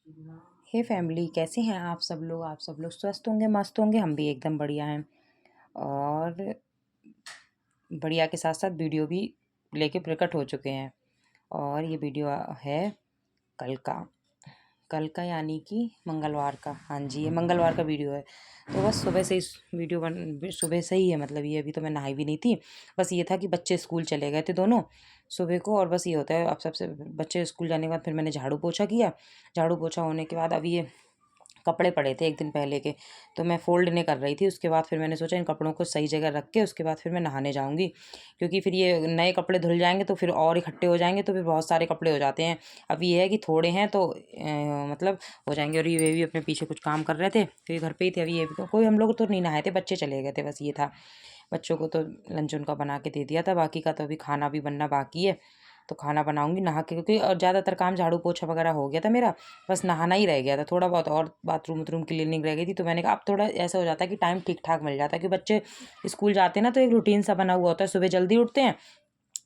हे family, कैसे हैं आप सब लोग? आप सब लोग स्वस्थ होंगे, मस्त होंगे। हम भी एकदम बढ़िया हैं। और बढ़िया के साथ साथ वीडियो भी लेके प्रकट हो चुके हैं। और ये वीडियो है कल का यानी कि मंगलवार का। हाँ जी, ये मंगलवार का वीडियो है। तो बस सुबह से इस वीडियो सुबह से ही है, मतलब ये अभी तो मैं नहाई भी नहीं थी। बस ये था कि बच्चे स्कूल चले गए थे दोनों सुबह को। और बस ये होता है, अब सबसे बच्चे स्कूल जाने के बाद फिर मैंने झाड़ू पोछा किया। झाड़ू पोछा होने के बाद अभी ये कपड़े पड़े थे एक दिन पहले के, तो मैं फ़ोल्ड नहीं कर रही थी। उसके बाद फिर मैंने सोचा इन कपड़ों को सही जगह रख के उसके बाद फिर मैं नहाने जाऊँगी, क्योंकि फिर ये नए कपड़े धुल जाएंगे तो फिर और इकट्ठे हो जाएंगे, तो फिर बहुत सारे कपड़े हो जाते हैं। अब ये है कि थोड़े हैं तो मतलब हो जाएंगे। और ये भी अपने पीछे कुछ काम कर रहे थे, तो ये घर पे ही थे। अभी ये भी कोई, हम लोग तो नहीं नहाए थे, बच्चे चले गए थे। बस ये था, बच्चों को तो लंच उनका बना के दे दिया था, बाकी का तो अभी खाना भी बनना बाकी है। तो खाना बनाऊंगी नहा के, क्योंकि और ज़्यादातर काम झाड़ू पोछा वगैरह हो गया था मेरा। बस नहाना ही रह गया था थोड़ा बहुत, और बाथरूम वथरूम क्लीनिंग रह गई थी। तो मैंने कहा अब थोड़ा ऐसा हो जाता है कि टाइम ठीक ठाक मिल जाता है, कि बच्चे स्कूल जाते हैं ना, तो एक रूटीन सा बना हुआ होता है। सुबह जल्दी उठते हैं,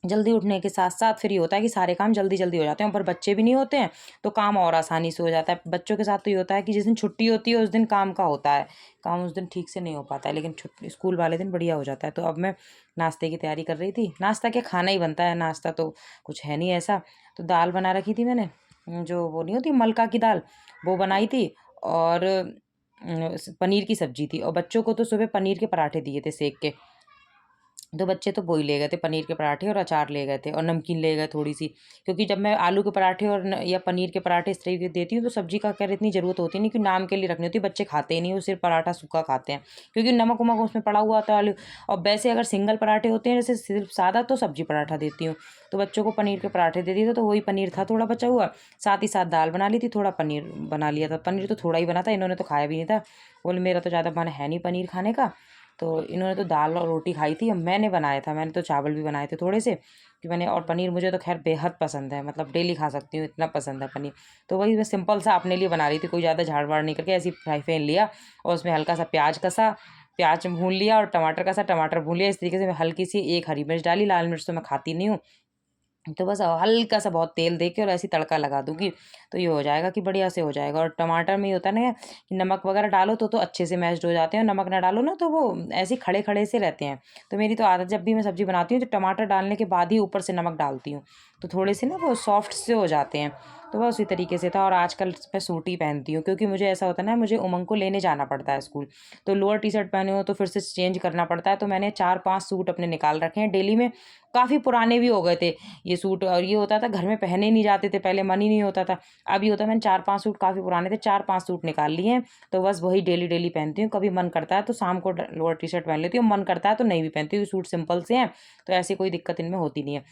जल्दी उठने के साथ साथ फिर ये होता है कि सारे काम जल्दी जल्दी हो जाते हैं। पर बच्चे भी नहीं होते हैं तो काम और आसानी से हो जाता है। बच्चों के साथ तो ये होता है कि जिस दिन छुट्टी होती है उस दिन काम का होता है, काम उस दिन ठीक से नहीं हो पाता है, लेकिन छुट्टी स्कूल वाले दिन बढ़िया हो जाता है। तो अब मैं नाश्ते की तैयारी कर रही थी। नाश्ता क्या, खाना ही बनता है, नाश्ता तो कुछ है नहीं ऐसा। तो दाल बना रखी थी मैंने, जो वो नहीं होती मलका की दाल, वो बनाई थी। और पनीर की सब्जी थी। और बच्चों को तो सुबह पनीर के पराठे दिए थे सेक के। तो बच्चे तो वही ले गए थे, पनीर के पराठे और अचार ले गए थे, और नमकीन ले गए थोड़ी सी। क्योंकि जब मैं आलू के पराठे और या पनीर के पराठे इस तरीके के देती हूँ तो सब्जी का खैर इतनी ज़रूरत होती नहीं, कि नाम के लिए रखनी होती। बच्चे खाते ही नहीं, वो सिर्फ पराठा सूखा खाते हैं, क्योंकि नमक वमक उसमें पड़ा हुआ होता है आलू। और वैसे अगर सिंगल पराठे होते हैं जैसे सिर्फ सादा, तो सब्जी पराठा देती हूँ। तो बच्चों को पनीर के पराठे दे दिए थे, तो वही पनीर था थोड़ा बचा हुआ। साथ ही साथ दाल बना ली थी, थोड़ा पनीर बना लिया था। पनीर तो थोड़ा ही बना था, इन्होंने तो खाया भी नहीं था। बोले मेरा तो ज़्यादा मन है नहीं पनीर खाने का। तो इन्होंने तो दाल और रोटी खाई थी। मैंने बनाया था, मैंने तो चावल भी बनाए थे थोड़े से, कि मैंने। और पनीर मुझे तो खैर बेहद पसंद है, मतलब डेली खा सकती हूँ, इतना पसंद है पनीर। तो वही मैं सिंपल सा अपने लिए बना रही थी, कोई ज़्यादा झाड़ वाड़ नहीं करके, ऐसी फ्राई पैन लिया और उसमें हल्का सा प्याज कसा, प्याज भून लिया, और टमाटर कसा, टमाटर भून लिया। इस तरीके से मैं हल्की सी एक हरी मिर्च डाली, लाल मिर्च तो मैं खाती नहीं हूँ। तो बस हल्का सा बहुत तेल दे के और ऐसे तड़का लगा दूंगी, तो ये हो जाएगा कि बढ़िया से हो जाएगा। और टमाटर में ये होता है ना कि नमक वगैरह डालो तो अच्छे से मैश्ड हो जाते हैं, नमक ना डालो ना तो वो ऐसे खड़े खड़े से रहते हैं। तो मेरी तो आदत, जब भी मैं सब्जी बनाती हूँ तो टमाटर डालने के बाद ही ऊपर से नमक डालती हूँ, तो थोड़े से ना वो सॉफ्ट से हो जाते हैं। तो बस उसी तरीके से था। और आजकल मैं सूट ही पहनती हूँ, क्योंकि मुझे ऐसा होता है ना, मुझे उमंग को लेने जाना पड़ता है स्कूल। तो लोअर टी शर्ट पहने हो तो फिर से चेंज करना पड़ता है। तो मैंने 4-5 सूट अपने निकाल रखे हैं डेली में। काफ़ी पुराने भी हो गए थे ये सूट, और ये होता था घर में पहने ही नहीं जाते थे, पहले मन ही नहीं होता था। अब ये होता है मैंने 4-5 सूट, काफ़ी पुराने थे, 4-5 सूट निकाल लिए हैं। तो बस वही डेली डेली पहनती हूँ। कभी मन करता है तो शाम को लोअर टी शर्ट पहन लेती हूँ, मन करता है तो नहीं भी पहनती हूँ। सूट सिंपल से हैं तो ऐसी कोई दिक्कत इनमें होती नहीं है।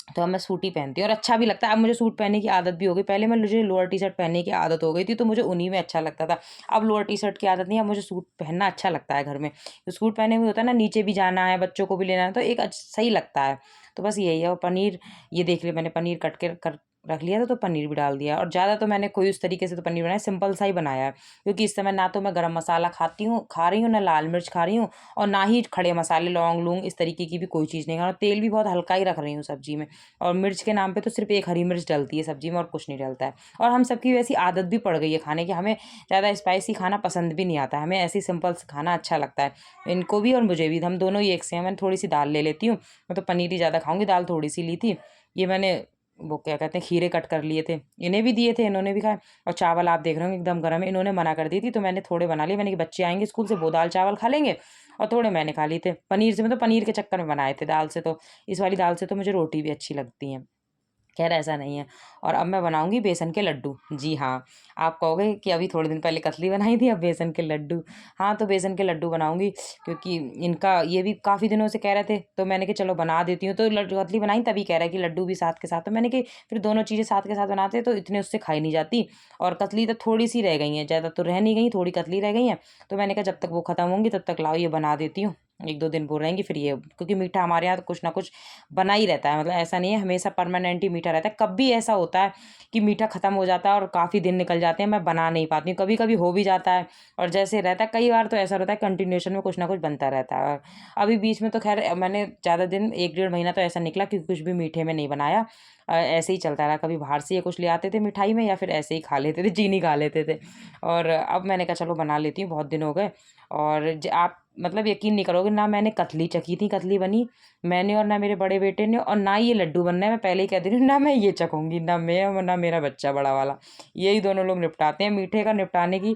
तो अब मैं सूट ही पहनती हूँ और अच्छा भी लगता है। अब मुझे सूट पहनने की आदत भी हो गई। पहले मैं मुझे लोअर टी शर्ट पहनने की आदत हो गई थी, तो मुझे उन्हीं में अच्छा लगता था। अब लोअर टी शर्ट की आदत नहीं है, अब मुझे सूट पहनना अच्छा लगता है घर में। तो सूट पहने में होता है ना, नीचे भी जाना है, बच्चों को भी लेना है, तो एक सही लगता है। तो बस यही है। और पनीर, ये देख लिया मैंने, पनीर कट के कर रख लिया था, तो पनीर भी डाल दिया। और ज़्यादा तो मैंने कोई उस तरीके से तो पनीर बनाया, सिंपल सा ही बनाया है। क्योंकि इस समय ना तो मैं गरम मसाला खा रही हूँ, ना लाल मिर्च खा रही हूँ, और ना ही खड़े मसाले लौंग लूंग इस तरीके की भी कोई चीज़ नहीं खा रहा हूँ। तेल भी बहुत हल्का ही रख रही हूँ सब्जी में। और मिर्च के नाम पे तो सिर्फ एक हरी मिर्च डलती है सब्जी में, और कुछ नहीं डलता है। और हम सबकी वैसी आदत भी पड़ गई है खाने की, हमें ज़्यादा स्पाइसी खाना पसंद भी नहीं आता है, हमें ऐसी सिंपल खाना अच्छा लगता है। इनको भी और मुझे भी, हम दोनों ही एक से हैं। मैंने थोड़ी सी दाल ले लेती हूँ, मैं तो पनीर ही ज़्यादा खाऊंगी, दाल थोड़ी सी ली थी। ये मैंने वो क्या कहते हैं, खीरे कट कर लिए थे, इन्हें भी दिए थे, इन्होंने भी खाए। और चावल आप देख रहे हो एकदम गर्म है, इन्होंने मना कर दी थी तो मैंने थोड़े बना लिए। मैंने कि बच्चे आएंगे स्कूल से, वो दाल चावल खा लेंगे, और थोड़े मैंने खा लिए थे पनीर से। मतलब पनीर के चक्कर में बनाए थे, दाल से तो, इस वाली दाल से तो मुझे रोटी भी अच्छी लगती है। खैर ऐसा नहीं है। और अब मैं बनाऊंगी बेसन के लड्डू। जी हाँ, आप कहोगे कि अभी थोड़े दिन पहले कतली बनाई थी, अब बेसन के लड्डू। हाँ, तो बेसन के लड्डू बनाऊंगी, क्योंकि इनका ये भी काफ़ी दिनों से कह रहे थे, तो मैंने कि चलो बना देती हूँ। तो लड्डू कतली बनाई, तभी कह रहा है कि लड्डू भी साथ के साथ, तो मैंने कि फिर दोनों चीज़ें साथ के साथ बनाते तो इतने उससे खाई नहीं जाती। और कतली तो थोड़ी सी रह गई हैं, ज़्यादा तो रह नहीं गई, थोड़ी कतली रह गई हैं। तो मैंने कहा जब तक वो ख़त्म होंगी तब तक लाओ ये बना देती हूँ। 1-2 दिन वो रहेंगी फिर ये, क्योंकि मीठा हमारे यहाँ तो कुछ ना कुछ बना ही रहता है, मतलब ऐसा नहीं है हमेशा परमानेंट ही मीठा रहता है। कभी ऐसा होता है कि मीठा ख़त्म हो जाता है और काफ़ी दिन निकल जाते हैं, मैं बना नहीं पाती हूँ, कभी-कभी हो भी जाता है और जैसे रहता है कई बार तो ऐसा रहता है कंटिन्यूएशन में कुछ ना कुछ बनता रहता है। और अभी बीच में तो ख़ैर मैंने ज़्यादा दिन 1 डेढ़ महीना तो ऐसा निकला कि कुछ भी मीठे में नहीं बनाया। ऐसे ही चलता रहा, कभी बाहर से ये कुछ ले आते थे मिठाई में या फिर ऐसे ही खा लेते थे, चीनी खा लेते थे। और अब मैंने कहा चलो बना लेती हूँ, बहुत दिन हो गए। और आप मतलब यकीन नहीं करोगे, ना मैंने कतली चखी थी, कतली बनी मैंने और ना मेरे बड़े बेटे ने, और ना ये लड्डू बनना है, मैं पहले ही कह दे रही हूँ, ना मैं ये चखूँगी, ना मैं और ना मेरा बच्चा बड़ा वाला। यही दोनों लोग निपटाते हैं मीठे का, निपटाने की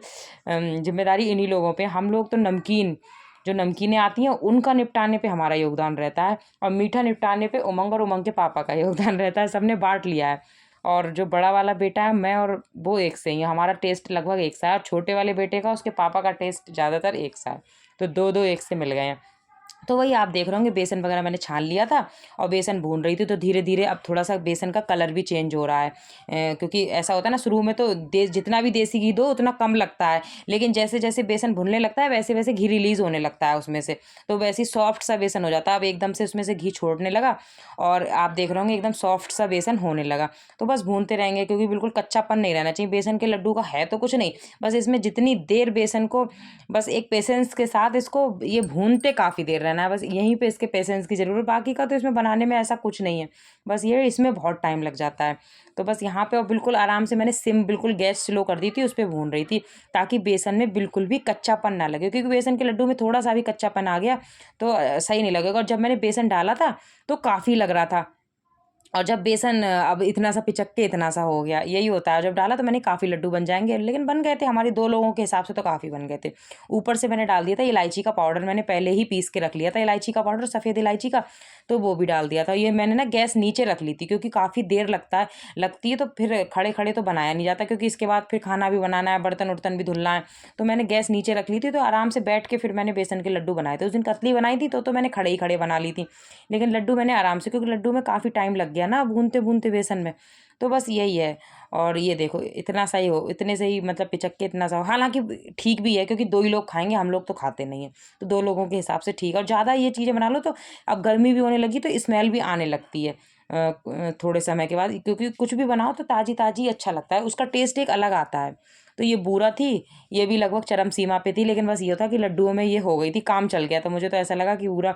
ज़िम्मेदारी इन्हीं लोगों पे। हम लोग तो नमकीन, जो नमकीनें आती हैं उनका निपटाने पे हमारा योगदान रहता है, और मीठा निपटाने पे उमंग और उमंग के पापा का योगदान रहता है, सबने बाँट लिया है। और जो बड़ा वाला बेटा है, मैं और वो एक से ही हैं, हमारा टेस्ट लगभग एक सा है, और छोटे वाले बेटे का उसके पापा का टेस्ट ज़्यादातर एक सा है, तो 2-2 एक से मिल गए हैं। तो वही आप देख रहे होंगे, बेसन वगैरह मैंने छान लिया था और बेसन भून रही थी, तो धीरे-धीरे अब थोड़ा-सा बेसन का कलर भी चेंज हो रहा है। क्योंकि ऐसा होता है ना, शुरू में तो जितना भी देसी घी दो उतना कम लगता है, लेकिन जैसे-जैसे बेसन भुनने लगता है वैसे-वैसे घी रिलीज़ होने लगता है उसमें से, तो वैसे ही सॉफ्ट सा बेसन हो जाता है। अब एकदम से उसमें से घी छोड़ने लगा और आप देख रहे होंगे एकदम सॉफ्ट सा बेसन होने लगा। तो बस भूनते रहेंगे, क्योंकि बिल्कुल कच्चापन नहीं रहना चाहिए। बेसन के लड्डू का है तो कुछ नहीं, बस इसमें जितनी देर बेसन को, बस एक पेशेंस के साथ इसको ये भूनते काफ़ी देर रहना है, बस यहीं पे इसके पेशेंस की ज़रूरत है। बाकी का तो इसमें बनाने में ऐसा कुछ नहीं है, बस ये इसमें बहुत टाइम लग जाता है। तो बस यहाँ पे और बिल्कुल आराम से मैंने सिम बिल्कुल गैस स्लो कर दी थी, उस पे भून रही थी, ताकि बेसन में बिल्कुल भी कच्चापन ना लगे, क्योंकि बेसन के लड्डू में थोड़ा-सा भी कच्चापन आ गया तो सही नहीं लगेगा। और जब मैंने बेसन डाला था तो काफ़ी लग रहा था, और जब बेसन अब इतना सा पिचक के इतना सा हो गया, यही होता है। जब डाला तो मैंने काफ़ी लड्डू बन जाएँगे, लेकिन बन गए थे हमारे 2 लोगों के हिसाब से, तो काफ़ी बन गए थे। ऊपर से मैंने डाल दिया था इलायची का पाउडर, मैंने पहले ही पीस के रख लिया था इलायची का पाउडर, सफ़ेद इलायची का, तो वो भी डाल दिया था। ये मैंने ना गैस नीचे रख ली थी, क्योंकि काफ़ी देर लगती है तो फिर खड़े-खड़े तो बनाया नहीं जाता, क्योंकि इसके बाद फिर खाना भी बनाना है, बर्तन-वर्तन भी धुलना है। तो मैंने गैस नीचे रख ली थी, तो आराम से बैठ के फिर मैंने बेसन के लड्डू बनाए थे। उस दिन कतली बनाई थी तो मैंने खड़े ही खड़े बना ली थी। लेकिन लड्डू मैंने आराम से, क्योंकि लड्डू में काफ़ी टाइम लग गया ना भूनते-भूनते बेसन में। तो बस यही है। और ये देखो इतना सा ही हो, इतने से ही मतलब पिचक के इतना सा हो। हालाँकि ठीक भी है, क्योंकि 2 ही लोग खाएँगे, हम लोग तो खाते नहीं हैं। तो 2 लोगों के हिसाब से ठीक है, और ज़्यादा ये चीज़ें बना लो तो अब गर्मी भी होने लगी तो स्मेल भी आने लगती है थोड़े समय के बाद, क्योंकि कुछ भी बनाओ तो ताज़ी-ताज़ी अच्छा लगता है, उसका टेस्ट एक अलग आता है। तो ये बूरा थी, ये भी लगभग चरम सीमा पे थी, लेकिन बस ये था कि लड्डुओं में ये हो गई थी, काम चल गया। तो मुझे तो ऐसा लगा कि पूरा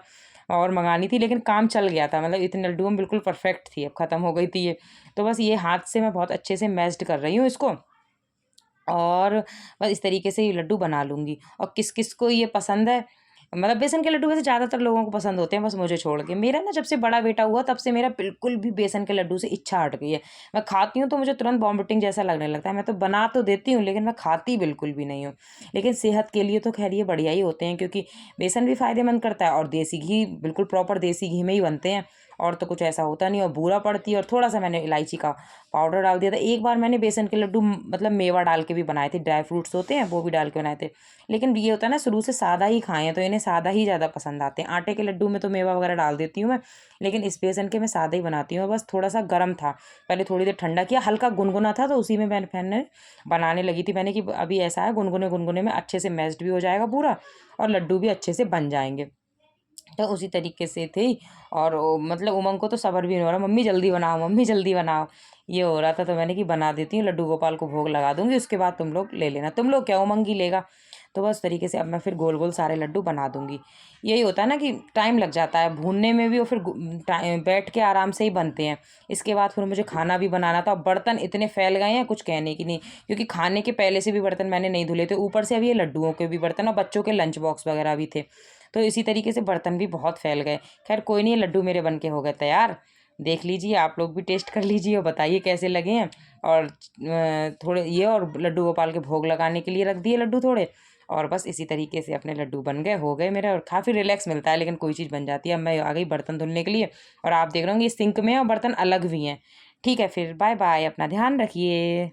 और मँगानी थी, लेकिन काम चल गया था, मतलब इतने लड्डुओं में बिल्कुल परफ़ेक्ट थी, अब ख़त्म हो गई थी ये। तो बस ये हाथ से मैं बहुत अच्छे से मैश्ड कर रही हूँ इसको, और बस इस तरीके से ये लड्डू बना लूँगी। और किस-किस को ये पसंद है, मतलब बेसन के लड्डू वैसे ज़्यादातर लोगों को पसंद होते हैं, बस मुझे छोड़ के। मेरा ना जब से बड़ा बेटा हुआ तब से मेरा बिल्कुल भी बेसन के लड्डू से इच्छा हट गई है। मैं खाती हूँ तो मुझे तुरंत वॉमिटिंग जैसा लगने लगता है। मैं तो बना तो देती हूँ, लेकिन मैं खाती बिल्कुल भी नहीं हूँ। लेकिन सेहत के लिए तो ख़ैर ये बढ़िया ही होते हैं, क्योंकि बेसन भी फ़ायदेमंद करता है और देसी घी बिल्कुल प्रॉपर देसी घी में ही बनते हैं, और तो कुछ ऐसा होता नहीं। और बूरा पड़ती है, और थोड़ा-सा मैंने इलायची का पाउडर डाल दिया था। एक बार मैंने बेसन के लड्डू मतलब मेवा डाल के भी बनाए थे, ड्राई फ्रूट्स होते हैं वो भी डाल के बनाए थे। लेकिन ये होता है ना, शुरू से सादा ही खाए हैं तो इन्हें सादा ही ज़्यादा पसंद आते हैं। आटे के लड्डू में तो मेवा वगैरह डाल देती हूँ मैं, लेकिन इस बेसन के मैं सादा ही बनाती हूँ। बस थोड़ा-सा गर्म था, पहले थोड़ी देर ठंडा किया, हल्का गुनगुना था, तो उसी में मैंने बनाने लगी थी। मैंने कि अभी ऐसा है, गुनगुने-गुनगुने में अच्छे से मैश्ड भी हो जाएगा पूरा, और लड्डू भी अच्छे से बन जाएँगे। तो उसी तरीके से थी। और मतलब उमंग को तो सब्र भी नहीं हो रहा, मम्मी जल्दी बनाओ, मम्मी जल्दी बनाओ, ये हो रहा था। तो मैंने कि बना देती हूँ, लड्डू गोपाल को भोग लगा दूँगी, उसके बाद तुम लोग ले लेना। तुम लोग क्या, उमंग ही लेगा। तो बस तरीके से अब मैं फिर गोल-गोल सारे लड्डू बना दूँगी। यही होता है ना कि टाइम लग जाता है भूनने में भी, और फिर बैठ के आराम से ही बनते हैं। इसके बाद फिर मुझे खाना भी बनाना था, और बर्तन इतने फैल गए हैं कुछ कहने की नहीं, क्योंकि खाने के पहले से भी बर्तन मैंने नहीं धुले थे, ऊपर से अब ये लड्डुओं के भी बर्तन, और बच्चों के लंच बॉक्स वगैरह भी थे। तो इसी तरीके से बर्तन भी बहुत फैल गए। ख़ैर कोई नहीं, लड्डू मेरे बन के हो गए तैयार। देख लीजिए, आप लोग भी टेस्ट कर लीजिए और बताइए कैसे लगे हैं। और थोड़े ये और लड्डू गोपाल के भोग लगाने के लिए रख दिए लड्डू थोड़े, और बस इसी तरीके से अपने लड्डू बन गए, हो गए मेरे। और काफ़ी रिलैक्स मिलता है, लेकिन कोई चीज़ बन जाती है। अब मैं आ गई बर्तन धुलने के लिए, और आप देख रहे होंगे ये सिंक में है और बर्तन अलग भी हैं। ठीक है फिर, बाय-बाय, अपना ध्यान रखिए।